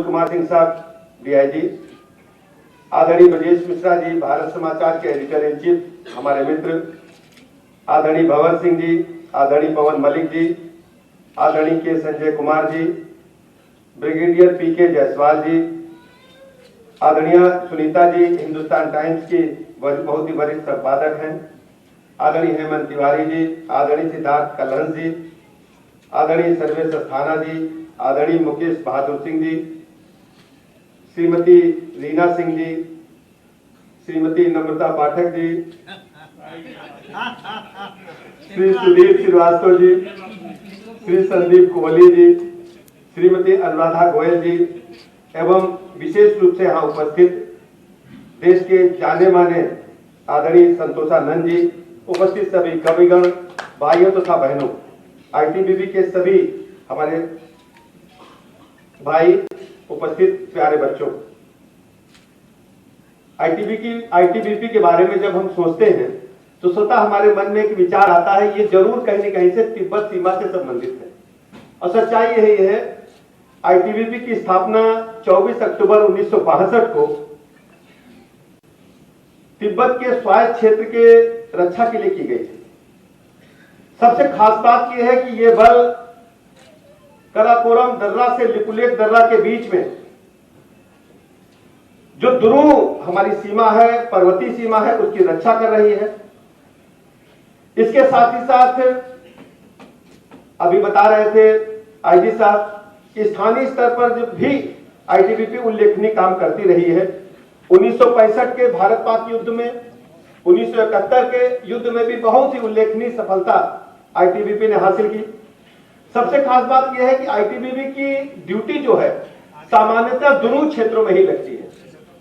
कुमार सिंह साहब डीआईजी, आदरणीय ब्रजेश मिश्रा जी भारत समाचार के एडिटर इन चीफ हमारे मित्र, आदरणीय भवन सिंह जी, आदरणीय पवन मलिक जी, आदरणीय के संजय कुमार जी, ब्रिगेडियर पीके जायसवाल जी, आदरणीय सुनीता जी हिंदुस्तान टाइम्स की बहुत ही वरिष्ठ संपादक हैं, आदरणीय हेमंत तिवारी जी, आदरणीय सिद्धार्थ कलहन जी, आदरणीय सर्वेश अस्थाना जी, आदरणीय मुकेश बहादुर सिंह जी, श्रीमती रीना सिंह जी, श्रीमती नम्रता पाठक जी, श्री सुधीर श्रीवास्तव जी, श्री संदीप कोहली जी, श्रीमती अनुराधा गोयल जी एवं विशेष रूप से यहाँ उपस्थित देश के जाने माने आदरणीय संतोषानंद जी, उपस्थित सभी कविगण, भाइयों तथा बहनों, आईटीबीपी के सभी हमारे भाई, उपस्थित प्यारे बच्चों, आईटीबीपी के बारे में जब हम सोचते हैं तो स्वतः हमारे मन में एक विचार आता है, ये जरूर कहीं न कहीं से तिब्बत सीमा से संबंधित है। और सच्चाई यही है, आईटीबीपी की स्थापना 24 अक्टूबर 1962 को तिब्बत के स्वायत्त क्षेत्र के रक्षा के लिए की गई थी। सबसे खास बात यह है कि यह बल कराकोरम दर्रा से लिपुलेख दर्रा के बीच में जो दुरू हमारी सीमा है, पर्वतीय सीमा है, उसकी रक्षा कर रही है। इसके साथ ही साथ अभी बता रहे थे आईजी साहब कि स्थानीय स्तर पर जो भी आईटीबीपी उल्लेखनीय काम करती रही है। 1965 के भारत पाक युद्ध में, 1971 के युद्ध में भी बहुत ही उल्लेखनीय सफलता आईटीबीपी ने हासिल की। सबसे खास बात यह है कि आईटीबीपी की ड्यूटी जो है सामान्यतः दुरू क्षेत्रों में ही लगती है।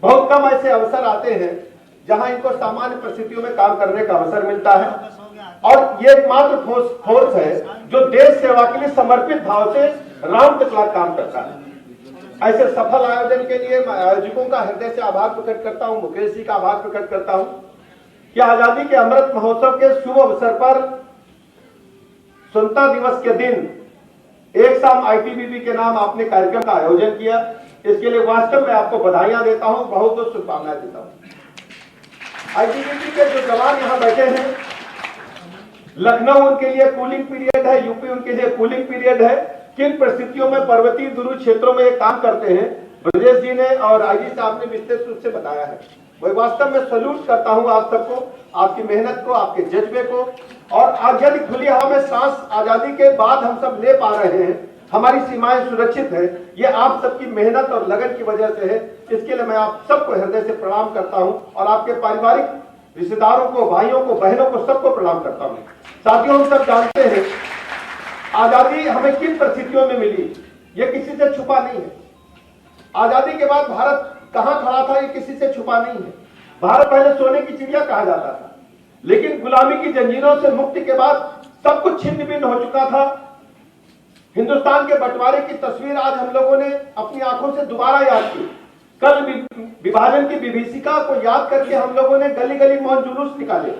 बहुत कम ऐसे अवसर आते हैं जहां इनको सामान्य परिस्थितियों में काम करने का अवसर मिलता है, और ये एकमात्र फोर्स है जो देश सेवा के लिए समर्पित भाव से राउंड द क्लॉक काम करता है। ऐसे सफल आयोजन के लिए मैं आयोजकों का हृदय से आभार प्रकट करता हूं, मुकेश जी का आभार प्रकट करता हूं कि आजादी के अमृत महोत्सव के शुभ अवसर पर स्वतंत्रता दिवस के दिन एक शाम आईटीबीपी के नाम आपने कार्यक्रम का आयोजन किया। इसके लिए वास्तव में आपको बधाइयां देता हूं, बहुत बहुत शुभकामनाएं देता हूं। आईटीबीपी के जो जवान यहां बैठे हैं, लखनऊ उनके लिए कूलिंग पीरियड है, यूपी उनके लिए कूलिंग पीरियड है। किन परिस्थितियों में पर्वतीय दुरू क्षेत्रों में ये काम करते हैं, ब्रजेश जी ने और आईजी साहब ने विशेष रूप से बताया है। वही वास्तव में सल्यूट करता हूं आप सबको, आपकी मेहनत को, आपके जज्बे को। और आज यदि खुली हवा में सांस आजादी के बाद हम सब ले पा रहे हैं, हमारी सीमाएं सुरक्षित है, ये आप सबकी मेहनत और लगन की वजह से है। इसके लिए मैं आप सबको हृदय से प्रणाम करता हूं और आपके पारिवारिक रिश्तेदारों को, भाइयों को, बहनों को, सबको प्रणाम करता हूं। साथियों, हम सब जानते हैं आजादी हमें किन परिस्थितियों में मिली, ये किसी से छुपा नहीं है। आजादी के बाद भारत कहां खड़ा था, ये किसी से छुपा नहीं है। भारत पहले सोने की चिड़िया कहा जाता था, लेकिन गुलामी की जंजीरों से मुक्ति के बाद सब कुछ छिन्न भिन्न हो चुका था। हिंदुस्तान के बंटवारे की तस्वीर आज हम लोगों ने अपनी आंखों से दोबारा याद की। कल विभाजन की विभीषिका को याद करके हम लोगों ने गली गली मौन जुलूस निकाले,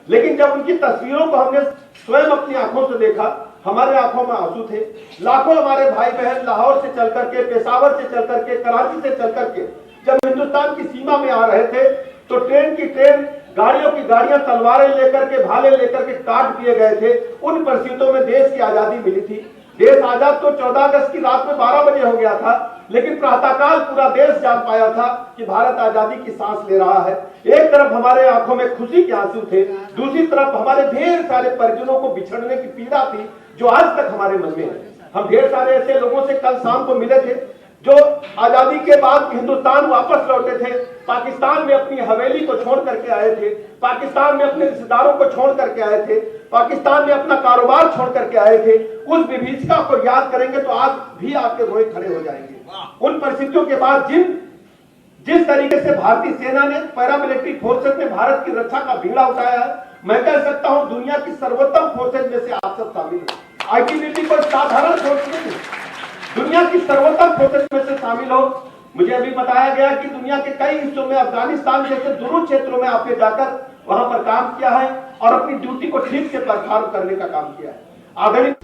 लेकिन जब उनकी तस्वीरों को हमने स्वयं अपनी आंखों से देखा, हमारे आंखों में आंसू थे। लाखों हमारे भाई बहन लाहौर से चल करके, पेशावर से चल करके, कराची से चल करके जब हिंदुस्तान की सीमा में आ रहे थे तो ट्रेन की ट्रेन, गाड़ियों की गाड़ियां, तलवारें लेकर के, भाले लेकर के काट दिए गए थे। उन परिस्थितियों में देश की आजादी मिली थी। देश आजाद तो 14 अगस्त की रात में 12 बजे हो गया था, लेकिन प्रातःकाल पूरा देश जान पाया था कि भारत आजादी की सांस ले रहा है। एक तरफ हमारे आंखों में खुशी के आंसू थे, दूसरी तरफ हमारे ढेर सारे परिजनों को बिछड़ने की पीड़ा थी, जो आज तक हमारे मन में है। हम ढेर सारे ऐसे लोगों से कल शाम को मिले थे जो आजादी के बाद हिंदुस्तान वापस लौटे थे, पाकिस्तान में अपनी हवेली को छोड़ करके आए थे, पाकिस्तान में अपने रिश्तेदारों को छोड़ करके आए थे, पाकिस्तान में अपना कारोबार छोड़ करके आए थे। उस विभीषिका को याद करेंगे तो आज भी आपके रोए खड़े हो जाएंगे। उन परिस्थितियों के बाद जिस तरीके से भारतीय सेना ने, पैरामिलिट्री फोर्सेस ने भारत की रक्षा का बीड़ा उठाया है, मैं कह सकता हूं दुनिया की सर्वोत्तम फोर्सेज में से आप सब शामिल हैं। आईटीबीपी को साधारण फोर्स नहीं, दुनिया की सर्वोत्तम फोर्सेज में से शामिल हो। मुझे अभी बताया गया कि दुनिया के कई हिस्सों में, अफगानिस्तान जैसे दुरू क्षेत्रों में आपने जाकर वहां पर काम किया है और अपनी ड्यूटी को ठीक से परफॉर्म करने का काम किया है। आदरणीय